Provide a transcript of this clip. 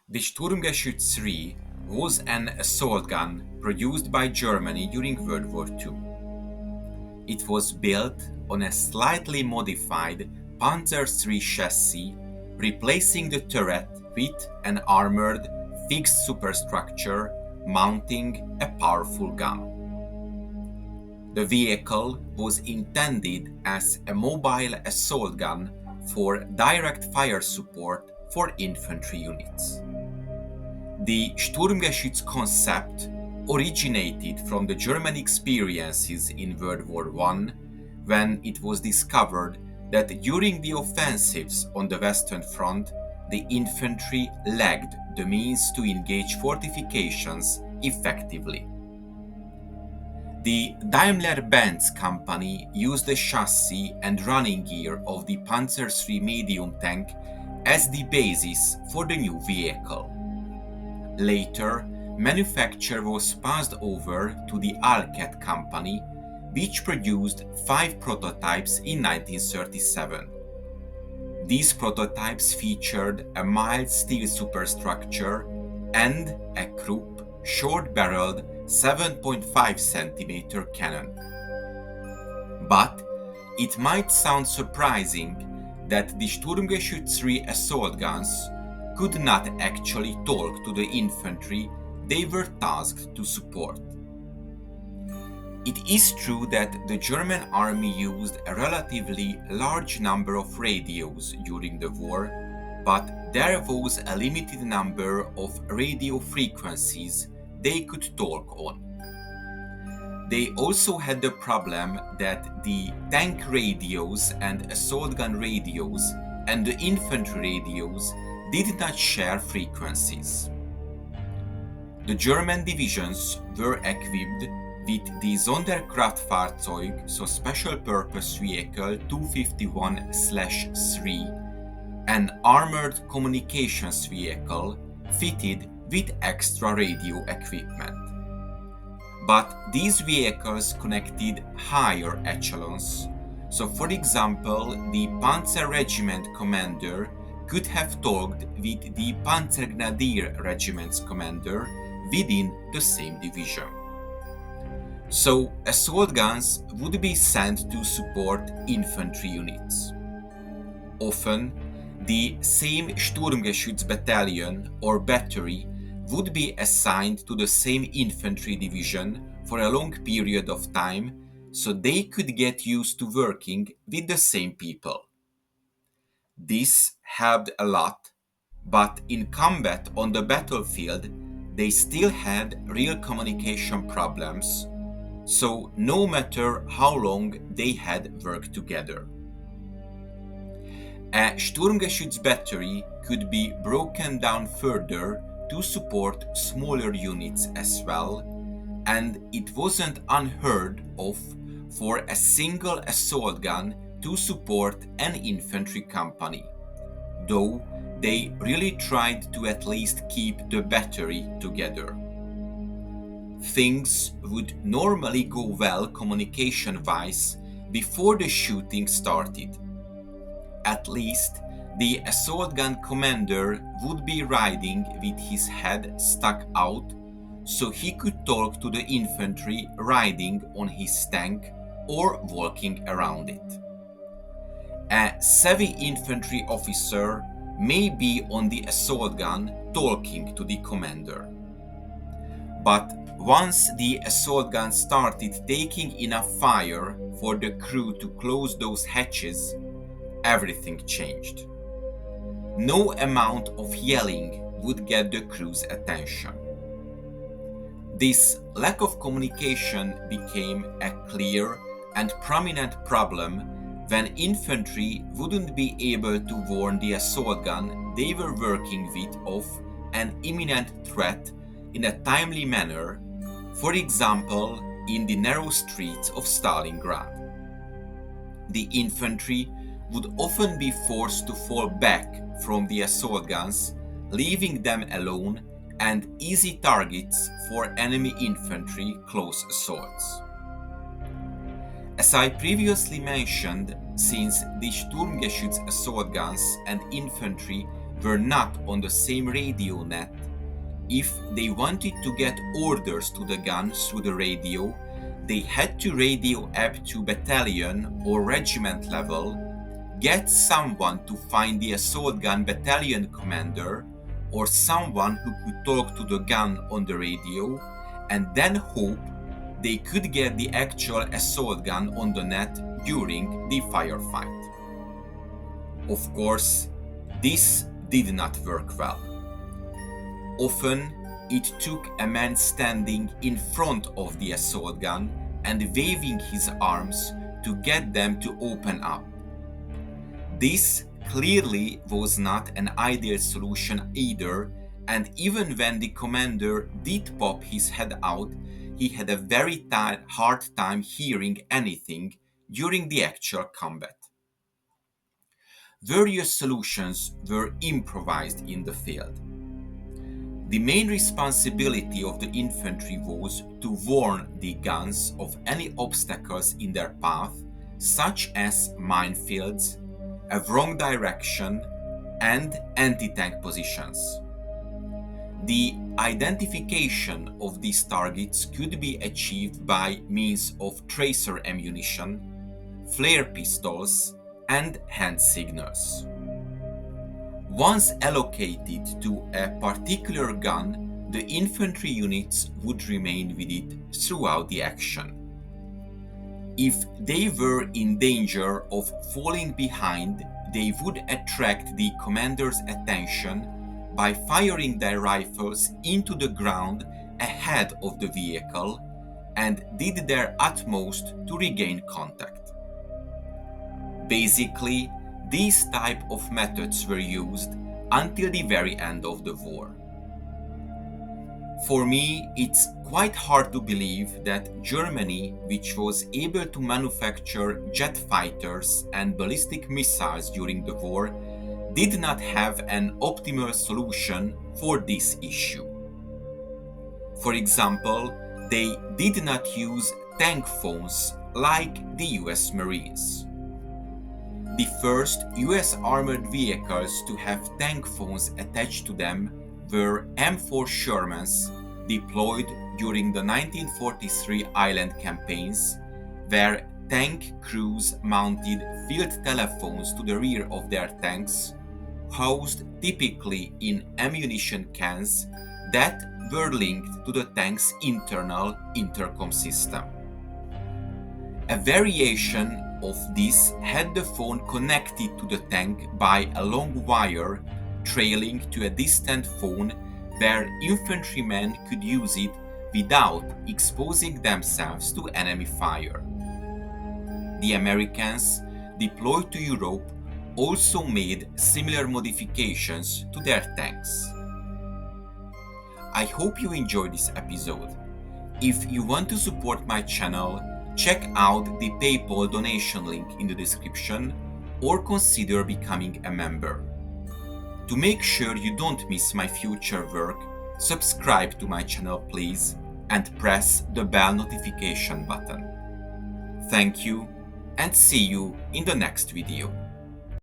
The StuG III was an assault gun produced by Germany during World War II. It was built on a slightly modified Panzer III chassis, replacing the turret with an armored, fixed superstructure mounting a powerful gun. The vehicle was intended as a mobile assault gun for direct fire support for infantry units. The Sturmgeschütz concept originated from the German experiences in World War I, when it was discovered that during the offensives on the Western Front, the infantry lacked the means to engage fortifications effectively. The Daimler-Benz company used the chassis and running gear of the Panzer III medium tank as the basis for the new vehicle. Later, manufacture was passed over to the Alcat company, which produced 5 prototypes in 1937. These prototypes featured a mild steel superstructure and a Krupp short-barreled 7.5 cm cannon. But it might sound surprising that the Sturmgeschütz III assault guns could not actually talk to the infantry they were tasked to support. It is true that the German army used a relatively large number of radios during the war, but there was a limited number of radio frequencies they could talk on. They also had the problem that the tank radios and assault gun radios and the infantry radios did not share frequencies. The German divisions were equipped with the Sonderkraftfahrzeug, so Special Purpose Vehicle 251/3, an armored communications vehicle fitted with extra radio equipment. But these vehicles connected higher echelons, so for example, the Panzer Regiment commander could have talked with the Panzergrenadier Regiment's commander within the same division. So assault guns would be sent to support infantry units. Often, the same Sturmgeschütz battalion or battery would be assigned to the same infantry division for a long period of time, so they could get used to working with the same people. This helped a lot, but in combat on the battlefield, they still had real communication problems, so no matter how long they had worked together. A Sturmgeschütz battery could be broken down further to support smaller units as well, and it wasn't unheard of for a single assault gun to support an infantry company, though they really tried to at least keep the battery together. Things would normally go well communication-wise before the shooting started. At least, the assault gun commander would be riding with his head stuck out, so he could talk to the infantry riding on his tank or walking around it. A savvy infantry officer may be on the assault gun talking to the commander. But once the assault gun started taking enough fire for the crew to close those hatches, everything changed. No amount of yelling would get the crew's attention. This lack of communication became a clear and prominent problem when infantry wouldn't be able to warn the assault gun they were working with of an imminent threat in a timely manner, for example, in the narrow streets of Stalingrad. The infantry would often be forced to fall back from the assault guns, leaving them alone and easy targets for enemy infantry close assaults. As I previously mentioned, since the Sturmgeschütz assault guns and infantry were not on the same radio net, if they wanted to get orders to the gun through the radio, they had to radio up to battalion or regiment level, get someone to find the assault gun battalion commander or someone who could talk to the gun on the radio, and then hope they could get the actual assault gun on the net during the firefight. Of course, this did not work well. Often, it took a man standing in front of the assault gun and waving his arms to get them to open up. This clearly was not an ideal solution either, and even when the commander did pop his head out, he had a very hard time hearing anything during the actual combat. Various solutions were improvised in the field. The main responsibility of the infantry was to warn the guns of any obstacles in their path, such as minefields, a wrong direction, and anti-tank positions. The identification of these targets could be achieved by means of tracer ammunition, flare pistols, and hand signals. Once allocated to a particular gun, the infantry units would remain with it throughout the action. If they were in danger of falling behind, they would attract the commander's attention by firing their rifles into the ground ahead of the vehicle and did their utmost to regain contact. Basically, these type of methods were used until the very end of the war. For me, it's quite hard to believe that Germany, which was able to manufacture jet fighters and ballistic missiles during the war, did not have an optimal solution for this issue. For example, they did not use tank phones like the US Marines. The first US armored vehicles to have tank phones attached to them were M4 Shermans deployed during the 1943 island campaigns, where tank crews mounted field telephones to the rear of their tanks, housed typically in ammunition cans that were linked to the tank's internal intercom system. A variation of this had the phone connected to the tank by a long wire trailing to a distant phone where infantrymen could use it without exposing themselves to enemy fire. The Americans, deployed to Europe, also made similar modifications to their tanks. I hope you enjoyed this episode. If you want to support my channel, check out the PayPal donation link in the description or consider becoming a member. To make sure you don't miss my future work, subscribe to my channel please and press the bell notification button. Thank you and see you in the next video.